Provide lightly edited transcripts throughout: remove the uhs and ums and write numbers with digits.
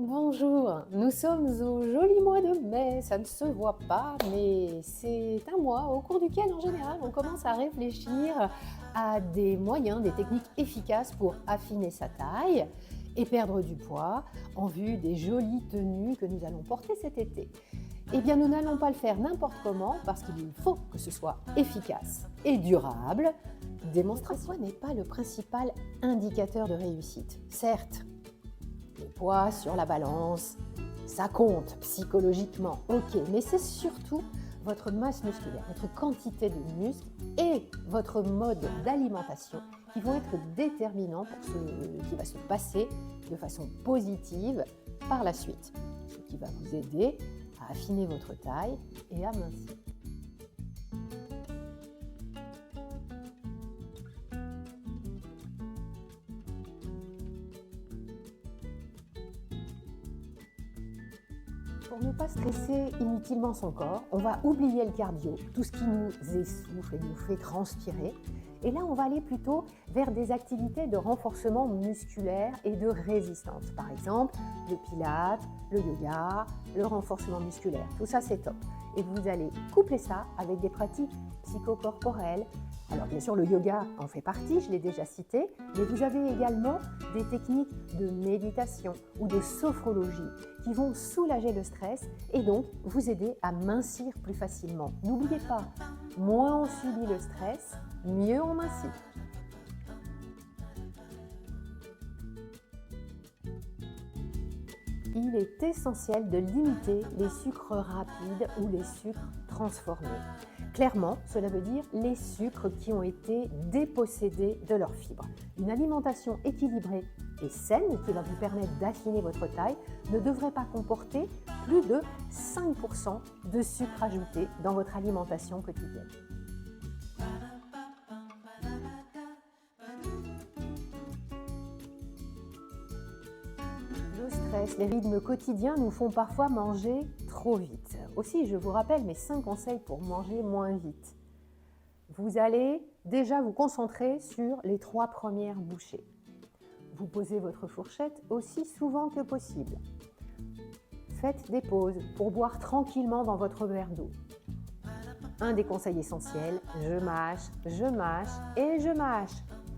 Bonjour, nous sommes au joli mois de mai, ça ne se voit pas, mais c'est un mois au cours duquel en général on commence à réfléchir à des moyens, des techniques efficaces pour affiner sa taille et perdre du poids en vue des jolies tenues que nous allons porter cet été. Eh bien nous n'allons pas le faire n'importe comment parce qu'il faut que ce soit efficace et durable. Démonstration n'est pas le principal indicateur de réussite, certes. Le poids sur la balance, ça compte psychologiquement, ok, mais c'est surtout votre masse musculaire, votre quantité de muscles et votre mode d'alimentation qui vont être déterminants pour ce qui va se passer de façon positive par la suite, ce qui va vous aider à affiner votre taille et à mincir. Pour ne pas stresser inutilement son corps, on va oublier le cardio, tout ce qui nous essouffle et nous fait transpirer. Et là, on va aller plutôt vers des activités de renforcement musculaire et de résistance. Par exemple, le pilates, le yoga, le renforcement musculaire. Tout ça, c'est top. Et vous allez coupler ça avec des pratiques psychocorporelles. Alors bien sûr, le yoga en fait partie, je l'ai déjà cité, mais vous avez également des techniques de méditation ou de sophrologie qui vont soulager le stress et donc vous aider à mincir plus facilement. N'oubliez pas, moins on subit le stress, mieux on mincit. Il est essentiel de limiter les sucres rapides ou les sucres transformés. Clairement, cela veut dire les sucres qui ont été dépossédés de leurs fibres. Une alimentation équilibrée et saine qui va vous permettre d'affiner votre taille ne devrait pas comporter plus de 5% de sucre ajouté dans votre alimentation quotidienne. Le stress, les rythmes quotidiens nous font parfois manger trop vite. Aussi, je vous rappelle mes 5 conseils pour manger moins vite. Vous allez déjà vous concentrer sur les 3 premières bouchées. Vous posez votre fourchette aussi souvent que possible. Faites des pauses pour boire tranquillement dans votre verre d'eau. Un des conseils essentiels, je mâche et je mâche.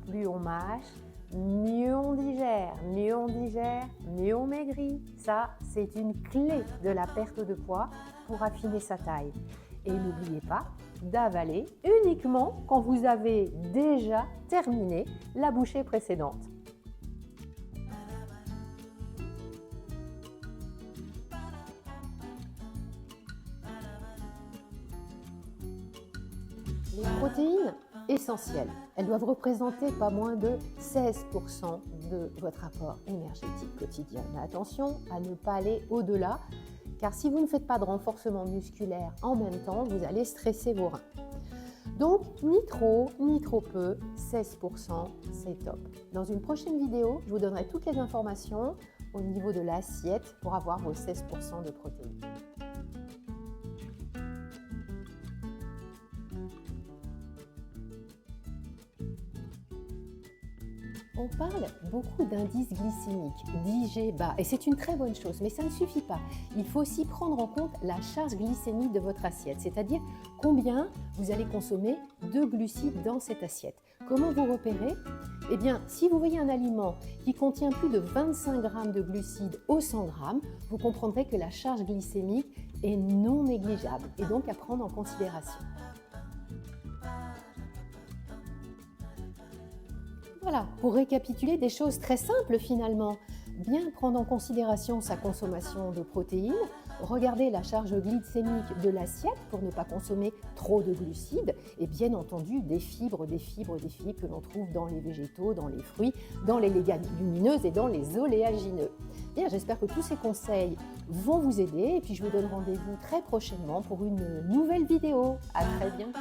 Plus on mâche, mieux on digère, mieux on maigrit. Ça, c'est une clé de la perte de poids pour affiner sa taille. Et n'oubliez pas d'avaler uniquement quand vous avez déjà terminé la bouchée précédente. Les protéines essentielles, elles doivent représenter pas moins de 16% de votre apport énergétique quotidien. Mais attention à ne pas aller au-delà, car si vous ne faites pas de renforcement musculaire en même temps, vous allez stresser vos reins. Donc, ni trop peu, 16%, c'est top. Dans une prochaine vidéo, je vous donnerai toutes les informations au niveau de l'assiette pour avoir vos 16% de protéines. On parle beaucoup d'indice glycémique, d'IG bas, et c'est une très bonne chose, mais ça ne suffit pas. Il faut aussi prendre en compte la charge glycémique de votre assiette, c'est-à-dire combien vous allez consommer de glucides dans cette assiette. Comment vous repérez ? Eh bien, si vous voyez un aliment qui contient plus de 25 g de glucides au 100 g, vous comprendrez que la charge glycémique est non négligeable et donc à prendre en considération. Voilà, pour récapituler des choses très simples finalement, bien prendre en considération sa consommation de protéines, regarder la charge glycémique de l'assiette pour ne pas consommer trop de glucides et bien entendu des fibres que l'on trouve dans les végétaux, dans les fruits, dans les légumineuses et dans les oléagineux. Bien, j'espère que tous ces conseils vont vous aider et puis je vous donne rendez-vous très prochainement pour une nouvelle vidéo. À très bientôt.